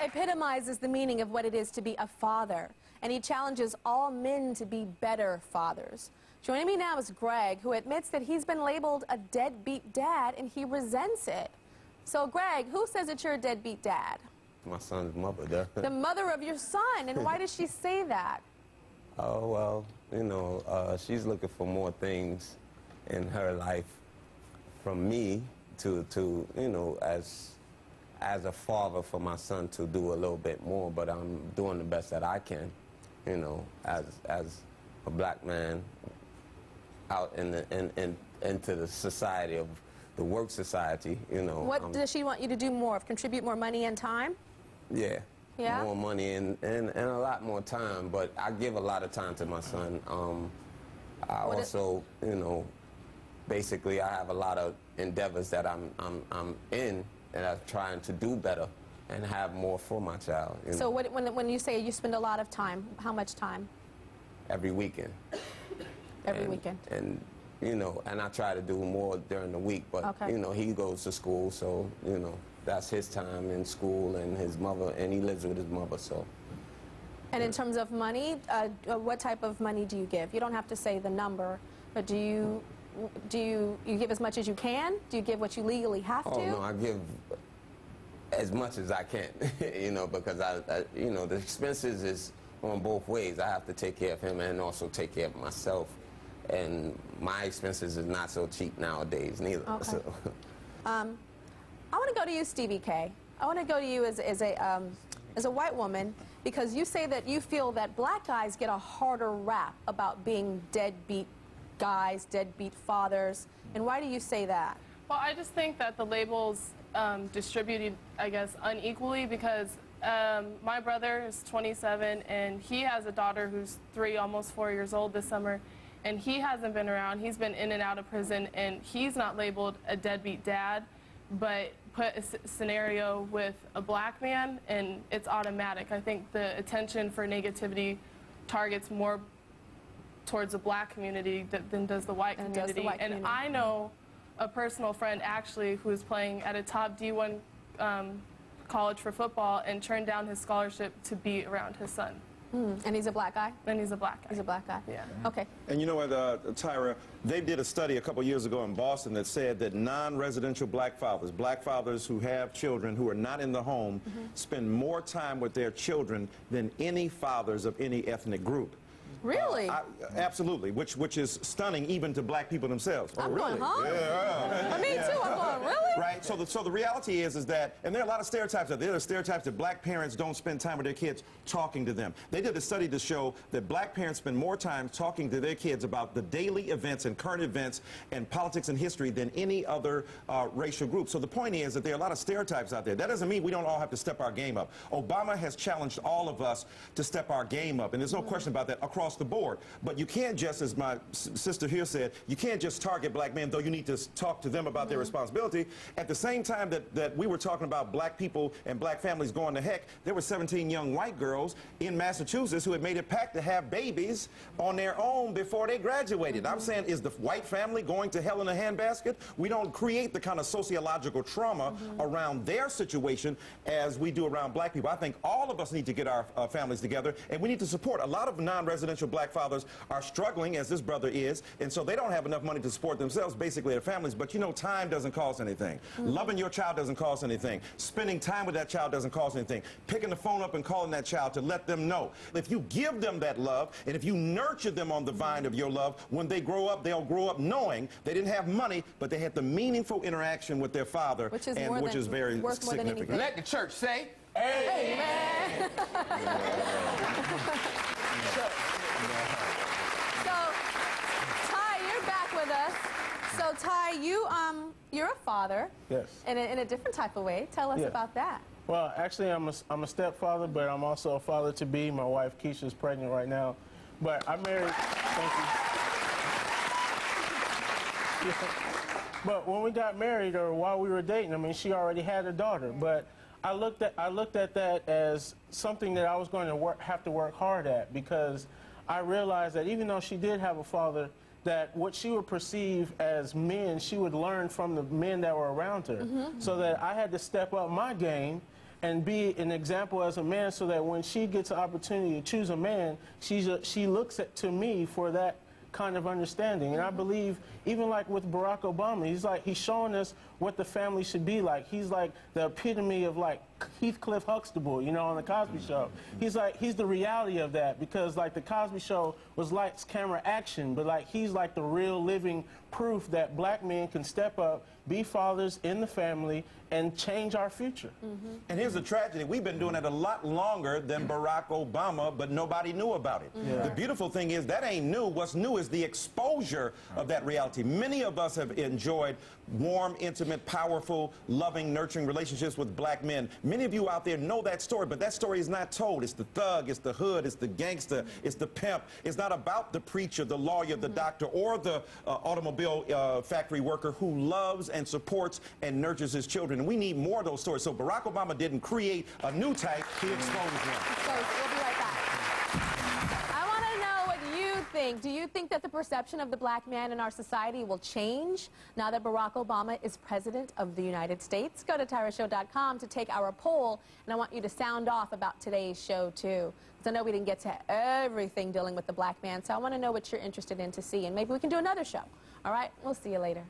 epitomizes the meaning of what it is to be a father, and he challenges all men to be better fathers. Joining me now is Greg, who admits that he's been labeled a deadbeat dad, and he resents it. So, Greg, who says that you're a deadbeat dad? My son's mother does. The mother of your son, and why does she say that? Oh, well, you know, she's looking for more things in her life from me to you know, as a father for my son to do a little bit more, but I'm doing the best that I can, you know, as a black man out into the society of the work society, you know. What does she want you to do more of? Contribute more money and time? Yeah. Yeah? More money and a lot more time, but I give a lot of time to my son. I also, you know, basically I have a lot of endeavors that I'm in, and I'm trying to do better and have more for my child. You so know? when you say you spend a lot of time, how much time? Every weekend. Every weekend. And, you know, and I try to do more during the week, but, okay. You know, he goes to school, so, you know, that's his time in school, and his mother, and he lives with his mother, so. And in terms of money, what type of money do you give? You don't have to say the number, but do you give as much as you can? Do you give what you legally have to? Oh, no, I give as much as I can, you know, because you know, the expenses is on both ways. I have to take care of him and also take care of myself. And my expenses is not so cheap nowadays, neither. Okay. So. I want to go to you, Stevie K. I want to go to you as a white woman, because you say that you feel that black guys get a harder rap about being deadbeat guys, deadbeat fathers. And why do you say that? Well, I just think that the labels distributed, I guess, unequally, because my brother is 27, and he has a daughter who's 3, almost 4 years old this summer, and he hasn't been around. He's been in and out of prison, and he's not labeled a deadbeat dad, but put a scenario with a black man, and it's automatic. I think the attention for negativity targets more towards the black community than does the white community. And I know a personal friend, actually, who is playing at a top D1 college for football and turned down his scholarship to be around his son. And he's a black guy? And he's a black guy. He's a black guy. Yeah. Okay. And you know what, Tyra, they did a study a couple years ago in Boston that said that non-residential black fathers who have children who are not in the home, spend more time with their children than any fathers of any ethnic group. Really? Absolutely, which is stunning even to black people themselves. I'm going, huh? Yeah. Me too, I'm going, really? Right, so the reality is that, and there are a lot of stereotypes out there. There are stereotypes that black parents don't spend time with their kids talking to them. They did a study to show that black parents spend more time talking to their kids about the daily events and current events and politics and history than any other racial group. So the point is that there are a lot of stereotypes out there. That doesn't mean we don't all have to step our game up. Obama has challenged all of us to step our game up, and there's no question about that across the board. But you can't just, as my sister here said, you can't just target black men, though you need to talk to them about their responsibility. At the same time that we were talking about black people and black families going to heck, there were 17 young white girls in Massachusetts who had made a pact to have babies on their own before they graduated. I'm saying, is the white family going to hell in a handbasket? We don't create the kind of sociological trauma around their situation as we do around black people. I think all of us need to get our families together, and we need to support. A lot of non-residential black fathers are struggling, as this brother is, and so they don't have enough money to support themselves, basically their families. But you know, time doesn't cost anything. Loving your child doesn't cost anything. Spending time with that child doesn't cost anything. Picking the phone up and calling that child to let them know. If you give them that love, and if you nurture them on the vine of your love, when they grow up, they'll grow up knowing they didn't have money, but they had the meaningful interaction with their father, which is very significant. Let the church say, amen. So, Ty, you're back with us. So, Ty, you're a father. Yes. In a different type of way. Tell us about that. Well, actually, I'm a stepfather, but I'm also a father-to-be. My wife, Keisha, is pregnant right now. But I married... Thank you. But when we got married, or while we were dating, I mean, she already had a daughter. But I looked at that as something that I was going to have to work hard at, because I realized that even though she did have a father, that what she would perceive as men, she would learn from the men that were around her. So that I had to step up my game and be an example as a man, so that when she gets an opportunity to choose a man, she looks to me for that kind of understanding. And I believe, even like with Barack Obama, he's showing us what the family should be like. He's like the epitome of like Heathcliff Huxtable, you know, on the Cosby Show. He's the reality of that, because like the Cosby Show was lights, camera, action, but like he's like the real living proof that black men can step up, be fathers in the family, and change our future. And here's the tragedy. We've been doing it a lot longer than Barack Obama, but nobody knew about it. The beautiful thing is that ain't new. What's new is the exposure of that reality. Many of us have enjoyed warm, intimate, powerful, loving, nurturing relationships with black men. Many of you out there know that story, but that story is not told. It's the thug, it's the hood, it's the gangster, it's the pimp. It's not about the preacher, the lawyer, the doctor, or the automobile factory worker who loves and supports and nurtures his children. And we need more of those stories. So Barack Obama didn't create a new type, he exposed one. So we'll be right back. I want to know what you think. Do you think that the perception of the black man in our society will change now that Barack Obama is president of the United States? Go to TyraShow.com to take our poll, and I want you to sound off about today's show, too. Because I know we didn't get to everything dealing with the black man, so I want to know what you're interested in to see, and maybe we can do another show. All right? We'll see you later.